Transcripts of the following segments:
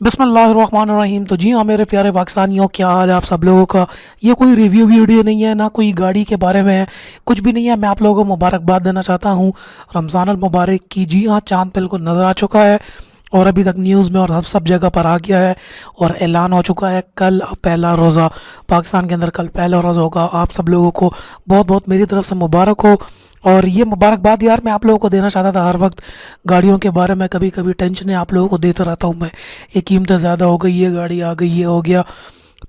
बिस्मिल्लाहिर्रहमानिर्रहीम। तो जी हाँ मेरे प्यारे पाकिस्तानियों, क्या हाल है आप सब लोगों का। ये कोई रिव्यू वीडियो नहीं है, ना कोई गाड़ी के बारे में है, कुछ भी नहीं है। मैं आप लोगों को मुबारकबाद देना चाहता हूँ रमज़ान अल मुबारक की। जी हाँ, चाँद बिल्कुल नज़र आ चुका है और अभी तक न्यूज़ में और सब जगह पर आ गया है और ऐलान हो चुका है। कल पहला रोज़ा पाकिस्तान के अंदर, कल पहला रोज़ा होगा। आप सब लोगों को बहुत बहुत मेरी तरफ से मुबारक हो। और ये मुबारकबाद यार मैं आप लोगों को देना चाहता था। हर वक्त गाड़ियों के बारे में कभी कभी टेंशन आप लोगों को देता रहता हूँ मैं, ये कीमतें ज़्यादा हो गई, ये गाड़ी आ गई, ये हो गया।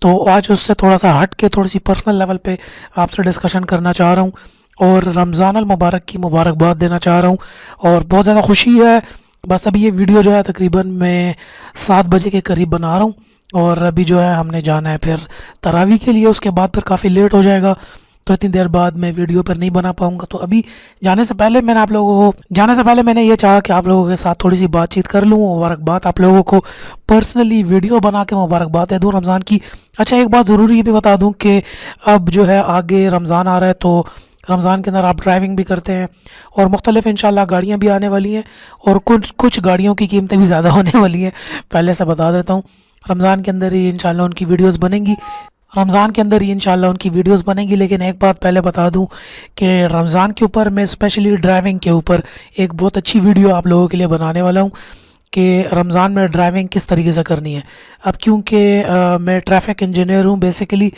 तो आज उससे थोड़ा सा हट के थोड़ी सी पर्सनल लेवल पे आपसे डिस्कशन करना चाह रहा हूँ और रमज़ान अल मुबारक की मुबारकबाद देना चाह रहा हूँ और बहुत ज़्यादा खुशी है। बस अभी ये वीडियो जो है तकरीबन मैं 7 बजे के करीब बना रहा हूँ और अभी जो है हमने जाना है फिर तरावी के लिए। उसके बाद फिर काफ़ी लेट हो जाएगा, तो इतनी देर बाद मैं वीडियो पर नहीं बना पाऊँगा। तो अभी जाने से पहले मैंने ये चाहा कि आप लोगों के साथ थोड़ी सी बातचीत कर लूँ, मुबारकबाद आप लोगों को पर्सनली वीडियो बना के मुबारकबाद दे दूँ रमज़ान की। अच्छा, एक बात ज़रूरी ये भी बता दूँ कि अब जो है आगे रमज़ान आ रहा है, तो रमज़ान के अंदर आप ड्राइविंग भी करते हैं और मुख्तलिफ़ इंशाल्लाह गाड़ियाँ भी आने वाली हैं और कुछ गाड़ियों की कीमतें भी ज़्यादा होने वाली हैं। पहले से बता देता हूँ, रमज़ान के अंदर ही इंशाल्लाह उनकी वीडियोस बनेंगी। लेकिन एक बात पहले बता दूं कि रमज़ान के ऊपर मैं स्पेशली ड्राइविंग के ऊपर एक बहुत अच्छी वीडियो आप लोगों के लिए बनाने वाला हूं कि रमज़ान में ड्राइविंग किस तरीके से करनी है। अब क्योंकि मैं ट्रैफिक इंजीनियर हूं बेसिकली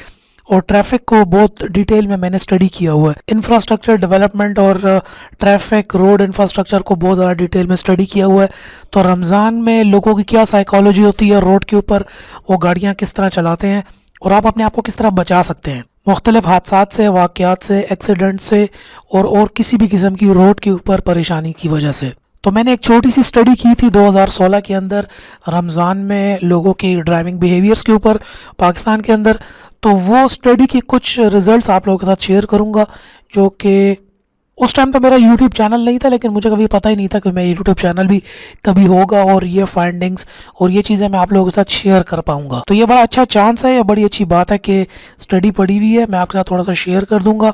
और ट्रैफिक को बहुत डिटेल में मैंने स्टडी किया हुआ है, इंफ्रास्ट्रक्चर डेवलपमेंट और ट्रैफिक रोड इंफ्रास्ट्रक्चर को बहुत ज़्यादा डिटेल में स्टडी किया हुआ है। तो रमज़ान में लोगों की क्या साइकोलॉजी होती है रोड के ऊपर, वो गाड़ियाँ किस तरह चलाते हैं और आप अपने आप को किस तरह बचा सकते हैं मुख्तलिफ हादसात से, वाक़यात से, एक्सीडेंट से और किसी भी किस्म की रोड के ऊपर परेशानी की वजह से। तो मैंने एक छोटी सी स्टडी की थी 2016 के अंदर रमज़ान में लोगों की ड्राइविंग बिहेवियर्स के ऊपर पाकिस्तान के अंदर। तो वो स्टडी के कुछ रिज़ल्ट्स आप लोगों के साथ शेयर करूँगा, जो कि उस टाइम तो मेरा यूट्यूब चैनल नहीं था, लेकिन मुझे कभी पता ही नहीं था कि मेरा यूट्यूब चैनल भी कभी होगा और ये फाइंडिंग्स और ये चीज़ें मैं आप लोगों के साथ शेयर कर पाऊँगा। तो ये बड़ा अच्छा चांस है, ये बड़ी अच्छी बात है कि स्टडी पड़ी हुई है, मैं आपके साथ थोड़ा सा शेयर कर दूँगा।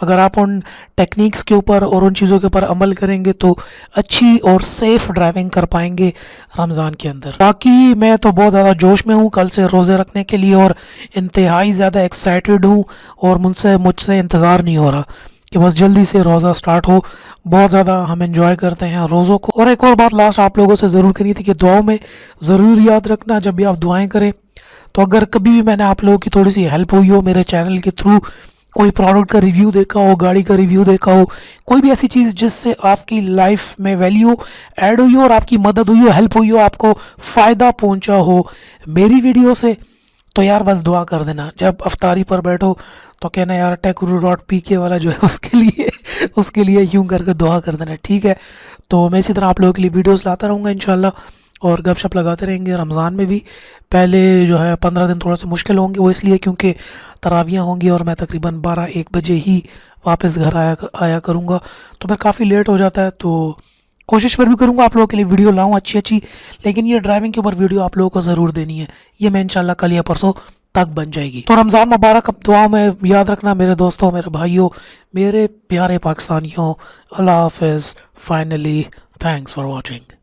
अगर आप उन टेक्निक्स के ऊपर और उन चीज़ों के ऊपर अमल करेंगे तो अच्छी और सेफ़ ड्राइविंग कर पाएंगे रमज़ान के अंदर। बाकी मैं तो बहुत ज़्यादा जोश में हूँ कल से रोज़े रखने के लिए और इंतहाई ज़्यादा एक्साइटेड हूँ और मुझसे इंतज़ार नहीं हो रहा कि बस जल्दी से रोज़ा स्टार्ट हो। बहुत ज़्यादा हम एंजॉय करते हैं रोज़ों को। और एक और बात लास्ट आप लोगों से ज़रूर करनी थी कि दुआओं में ज़रूर याद रखना, जब भी आप दुआएं करें तो अगर कभी भी मैंने आप लोगों की थोड़ी सी हेल्प हुई हो मेरे चैनल के थ्रू, कोई प्रोडक्ट का रिव्यू देखा हो, गाड़ी का रिव्यू देखा हो, कोई भी ऐसी चीज़ जिससे आपकी लाइफ में वैल्यू ऐड हुई हो और आपकी मदद हुई हो, हेल्प हुई हो, आपको फ़ायदा पहुँचा हो मेरी वीडियो से, तो यार बस दुआ कर देना। जब अफ्तारी पर बैठो तो कहना यार Urdu.PK वाला जो है उसके लिए यूं करके दुआ कर देना, ठीक है। तो मैं इसी तरह आप लोगों के लिए वीडियोस लाता रहूँगा इंशाल्लाह और गपशप लगाते रहेंगे रमज़ान में भी। पहले जो है 15 दिन थोड़ा सा मुश्किल होंगे, वो इसलिए क्योंकि तरावियाँ होंगी और मैं तकरीबन 12-1 बजे ही वापस घर आया करूँगा, तो फिर काफ़ी लेट हो जाता है। तो कोशिश फिर भी करूँगा आप लोगों के लिए वीडियो लाऊं अच्छी, लेकिन ये ड्राइविंग के ऊपर वीडियो आप लोगों को ज़रूर देनी है। ये मैं इंशाल्लाह कल या परसों तक बन जाएगी। तो रमज़ान मुबारक, अब दुआ में याद रखना मेरे दोस्तों, मेरे भाइयों, मेरे प्यारे पाकिस्तानियों। अल्लाह हाफ़िज़। Finally thanks for watching.